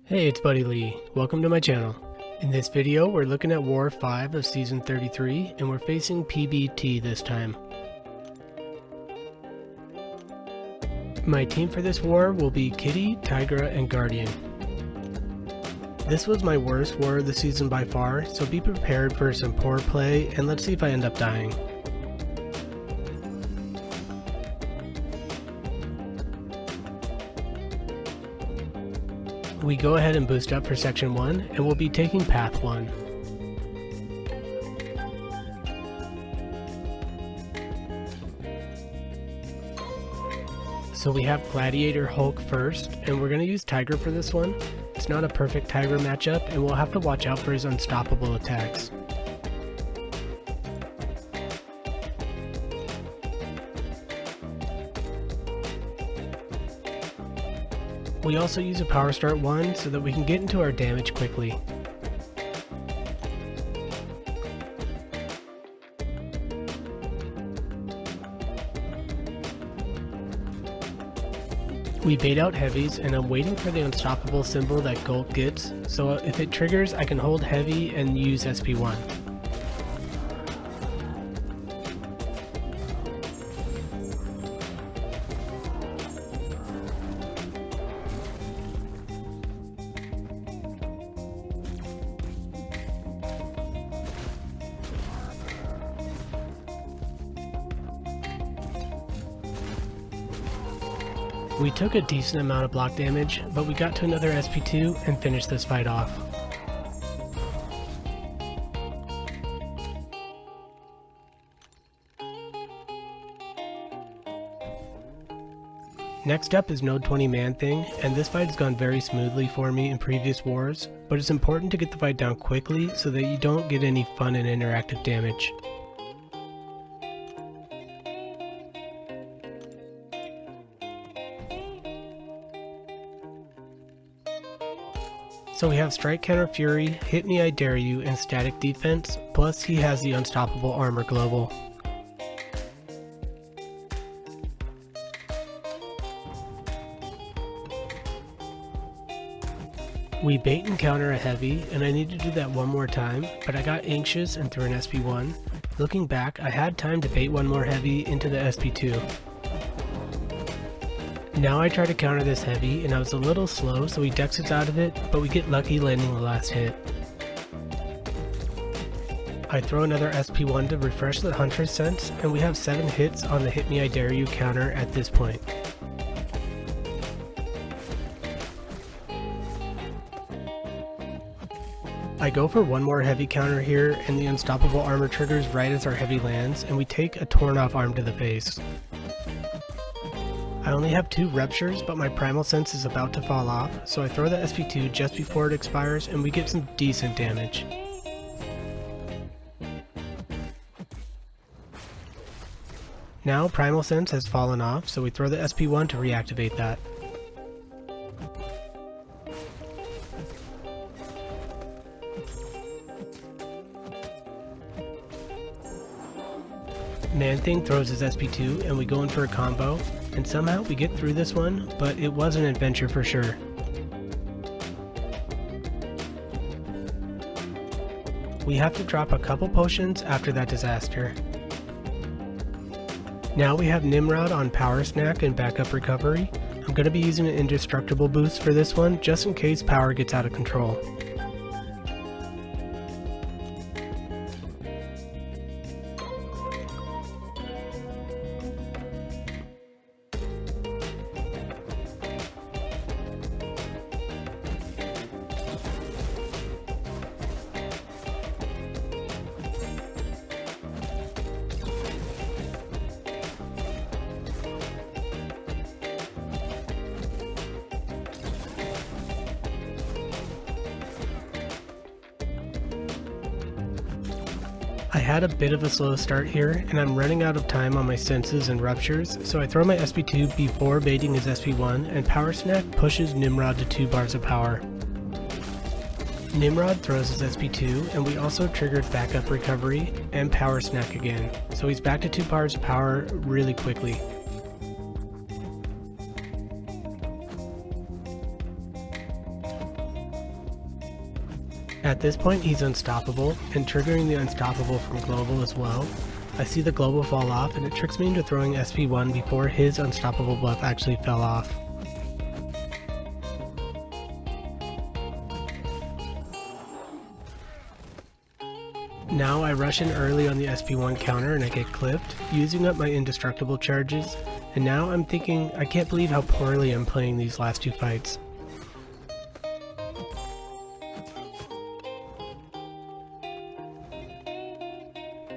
Hey, it's Buddy Lee. Welcome to my channel. In this video, we're looking at War 5 of Season 33, and we're facing PBT this time. My team for this war will be Kitty, Tigra, and Guardian. This was my worst war of the season by far, so be prepared for some poor play, and let's see if I end up dying. We go ahead and boost up for Section 1, and we'll be taking Path 1. So we have Gladiator Hulk first, and we're going to use Tigra for this one. It's not a perfect Tigra matchup, and we'll have to watch out for his unstoppable attacks. We also use a Power Start 1 so that we can get into our damage quickly. We bait out heavies, and I'm waiting for the unstoppable symbol that Gulp gets, so if it triggers I can hold heavy and use SP1. We took a decent amount of block damage, but we got to another SP2 and finished this fight off. Next up is Node 20 ManThing, and this fight has gone very smoothly for me in previous wars, but it's important to get the fight down quickly so that you don't get any fun and interactive damage. So we have Strike Counter Fury, Hit Me I Dare You, and Static Defense, plus he has the Unstoppable Armor Global. We bait and counter a heavy, and I need to do that one more time, but I got anxious and threw an SP1. Looking back, I had time to bait one more heavy into the SP2. Now I try to counter this heavy, and I was a little slow, so he dexes out of it, but we get lucky landing the last hit. I throw another SP1 to refresh the Huntress sense, and we have 7 hits on the Hit Me I Dare You counter at this point. I go for one more heavy counter here, and the Unstoppable Armor triggers right as our heavy lands, and we take a torn off arm to the face. I only have 2 ruptures, but my primal sense is about to fall off, so I throw the SP2 just before it expires and we get some decent damage. Now primal sense has fallen off, so we throw the SP1 to reactivate that. ManThing throws his SP2 and we go in for a combo, and somehow we get through this one, but it was an adventure for sure. We have to drop a couple potions after that disaster. Now we have Nimrod on Power Snack and Backup Recovery. I'm going to be using an Indestructible boost for this one, just in case power gets out of control. I had a bit of a slow start here, and I'm running out of time on my senses and ruptures, so I throw my SP2 before baiting his SP1, and Power Snack pushes Nimrod to 2 bars of power. Nimrod throws his SP2, and we also triggered Backup Recovery and Power Snack again, so he's back to 2 bars of power really quickly. At this point he's unstoppable, and triggering the unstoppable from global as well. I see the global fall off and it tricks me into throwing SP1 before his unstoppable buff actually fell off. Now I rush in early on the SP1 counter and I get clipped, using up my indestructible charges, and now I'm thinking I can't believe how poorly I'm playing these last two fights.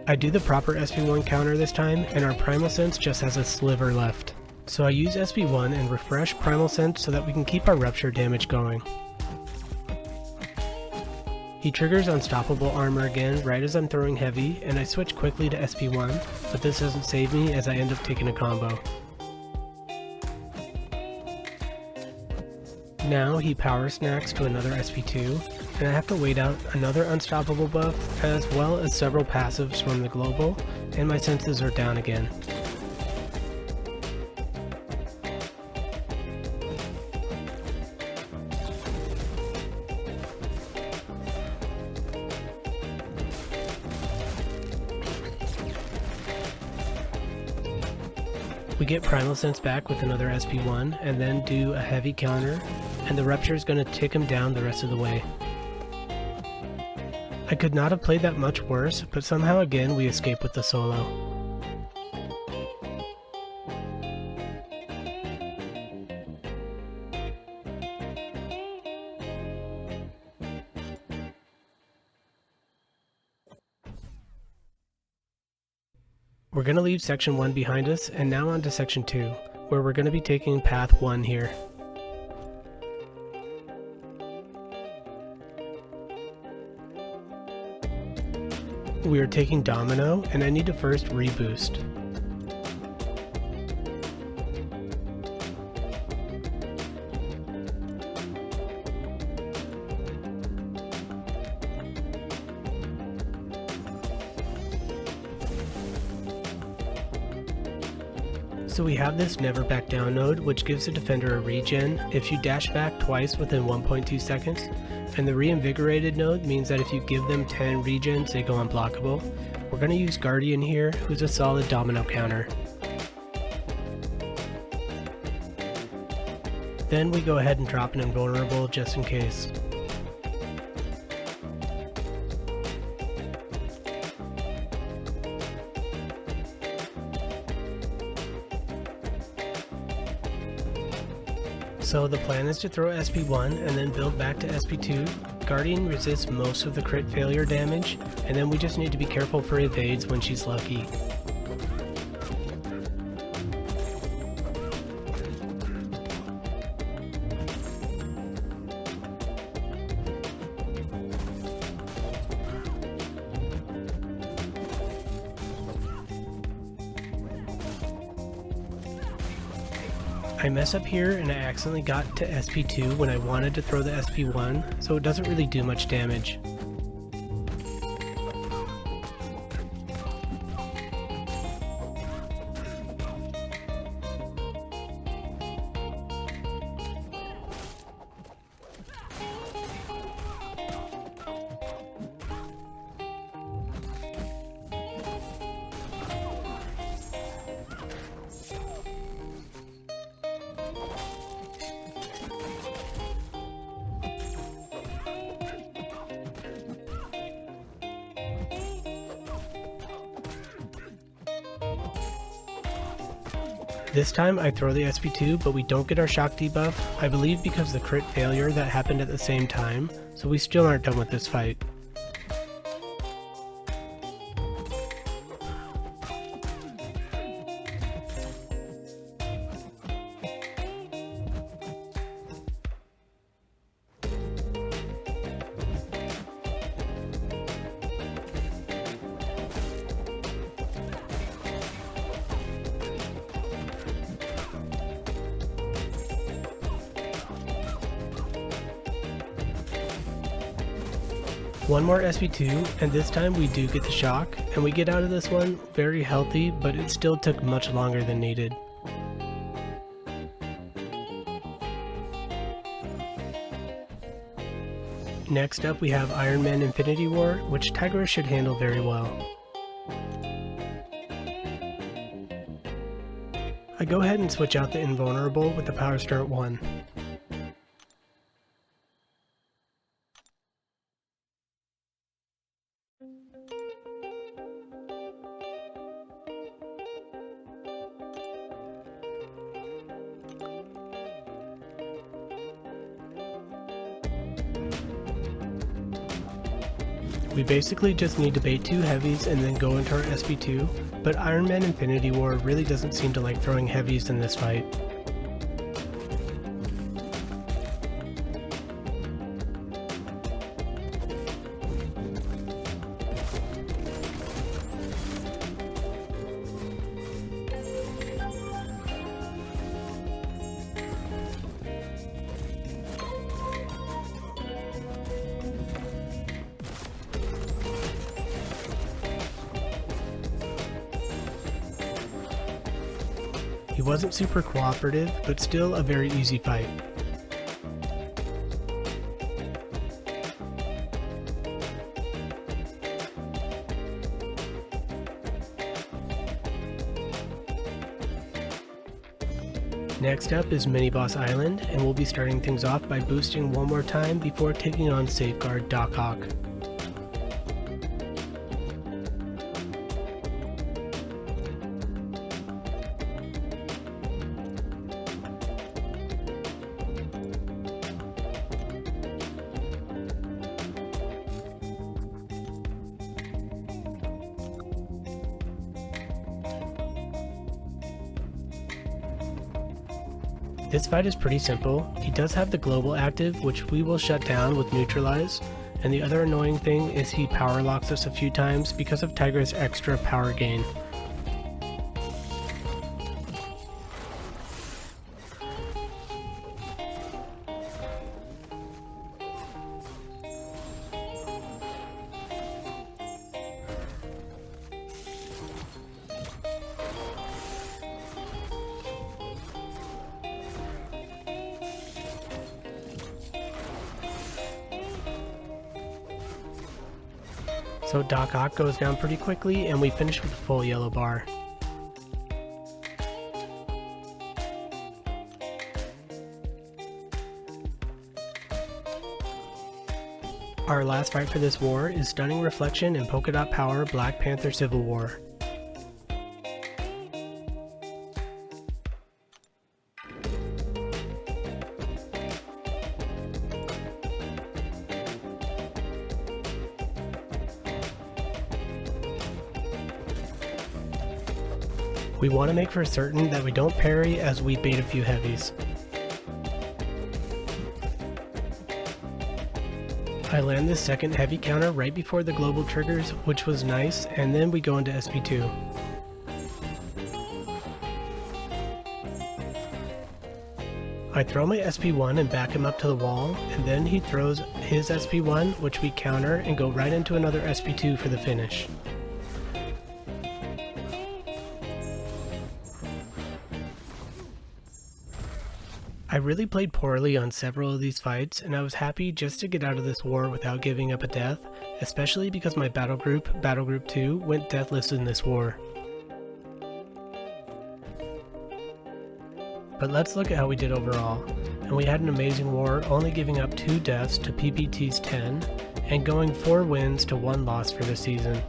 I do the proper SP1 counter this time, and our Primal Sense just has a sliver left. So I use SP1 and refresh Primal Sense so that we can keep our rupture damage going. He triggers unstoppable armor again right as I'm throwing heavy, and I switch quickly to SP1, but this doesn't save me as I end up taking a combo. Now he power snacks to another SP2, and I have to wait out another unstoppable buff, as well as several passives from the global, and my senses are down again. We get Primal Sense back with another SP1, and then do a heavy counter, and the rupture is going to tick him down the rest of the way. I could not have played that much worse, but somehow again we escape with the solo. We're going to leave section 1 behind us, and now on to section 2, where we're going to be taking path 1 here. We are taking Domino, and I need to first reboost. So we have this never back down node, which gives the defender a regen if you dash back twice within 1.2 seconds, and the reinvigorated node means that if you give them 10 regens they go unblockable. We're going to use Guardian here, who's a solid Domino counter. Then we go ahead and drop an invulnerable just in case. So the plan is to throw SP1 and then build back to SP2. Guardian resists most of the crit failure damage, and then we just need to be careful for evades when she's lucky. I mess up here and I accidentally got to SP2 when I wanted to throw the SP1, so it doesn't really do much damage. This time I throw the SP2, but we don't get our shock debuff, I believe because of the crit failure that happened at the same time, so we still aren't done with this fight. One more SP2, and this time we do get the shock, and we get out of this one very healthy, but it still took much longer than needed. Next up we have Iron Man Infinity War, which Tigra should handle very well. I go ahead and switch out the Invulnerable with the Power Start 1. We basically just need to bait 2 heavies and then go into our SP2, but Iron Man Infinity War really doesn't seem to like throwing heavies in this fight. He wasn't super cooperative, but still a very easy fight. Next up is Mini Boss Island, and we'll be starting things off by boosting one more time before taking on Safeguard Doc Hawk. This fight is pretty simple. He does have the global active, which we will shut down with Neutralize, and the other annoying thing is he power locks us a few times because of Tigra's extra power gain. So Doc Hawk goes down pretty quickly and we finish with a full yellow bar. Our last fight for this war is Stunning Reflection and Polka Dot Power Black Panther Civil War. We want to make for certain that we don't parry as we bait a few heavies. I land this second heavy counter right before the global triggers, which was nice, and then we go into SP2. I throw my SP1 and back him up to the wall, and then he throws his SP1, which we counter and go right into another SP2 for the finish. I really played poorly on several of these fights, and I was happy just to get out of this war without giving up a death, especially because my battle group 2, went deathless in this war. But let's look at how we did overall, and we had an amazing war, only giving up 2 deaths to PPT's 10, and going 4 wins to 1 loss for the season.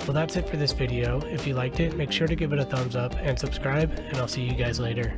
Well, that's it for this video. If you liked it, make sure to give it a thumbs up and subscribe, and I'll see you guys later.